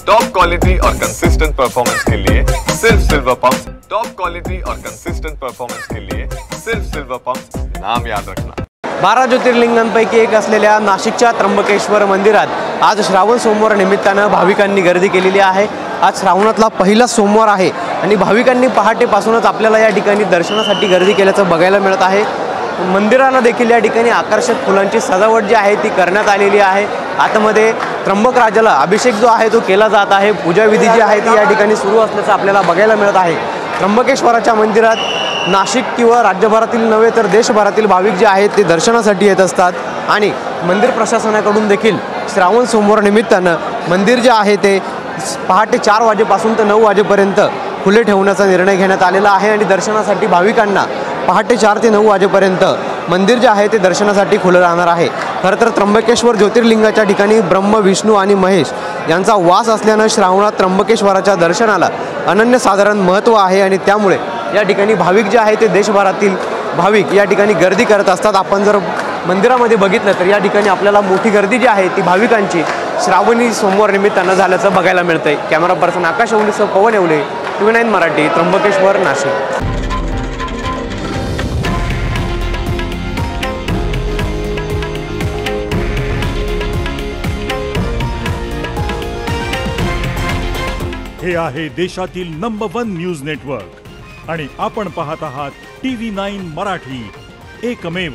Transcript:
Top quality और consistent performance के लिए सिर्फ सिल्वर पंप्स। टॉप क्वालिटी और कंसिस्टेंट परफॉर्मेंस के लिए सिर्फ सिल्वर पंप्स, नाम याद रखना। 12 ज्योतिर्लिंगांपैकी एक असलेल्या नाशिकच्या त्र्यंबकेश्वर मंदिरात आज श्रावण सोमवार निमित्तानं भाविकांनी गर्दी केलेली आहे। आज श्रावणातला पहिला सोमवार आहे आणि भाविकांनी पहाटेपासूनच आपल्याला या ठिकाणी दर्शनासाठी गर्दी केल्याचं बघायला मिळत आहे। मंदिराला देखील या ठिकाणी आकर्षक फुलांची सजावट जी आहे ती करण्यात आलेली आहे। आतमध्ये त्र्यंबक राजाला अभिषेक जो आहे तो केला जात आहे। पूजा विधी जी आहे ती या ठिकाणी सुरू असल्याचं आपल्याला बघायला मिळत आहे। त्र्यंबकेश्वराच्या मंदिरात नाशिक किंवा राज्यभरातील नव्हे तर देशभरातील भाविक जे आहेत ते दर्शनासाठी येत असतात आणि मंदिर प्रशासनाकडून देखील श्रावण सोमवार निमित्तानं मंदिर जे आहे ते पहाटे 4 वाजेपासून ते 9 वाजेपर्यंत खुले ठेवण्याचा निर्णय घेण्यात आलेला आहे आणि दर्शनासाठी भाविकांना पहाटे 4 ते 9 वाजेपर्यंत मंदिर जे आहे ते दर्शनासाठी खुलं राहणार आहे। खरं तर त्र्यंबकेश्वर ज्योतिर्लिंगाच्या ठिकाणी ब्रह्म विष्णू आणि महेश यांचा वास असल्यानं श्रावणात त्र्यंबकेश्वराच्या दर्शनाला अनन्यसाधारण महत्त्व आहे आणि त्यामुळे या ठिकाणी भाविक जे आहे ते देशभरातील भाविक या ठिकाणी गर्दी करत असतात। आपण जर मंदिरामध्ये बघितलं तर या ठिकाणी आपल्याला मोठी गर्दी जी आहे ती भाविकांची श्रावणी सोमवार निमित्तानं झाल्याचं बघायला मिळतंय। कॅमेरा पर्सन आकाश अवलीसह पवन येवले, TV9 मराठी, त्र्यंबकेश्वर, नाशिक। हे आहे देशातील नंबर 1 न्यूज नेटवर्क आणि आपण पाहत आहात TV9 मराठी, एकमेव।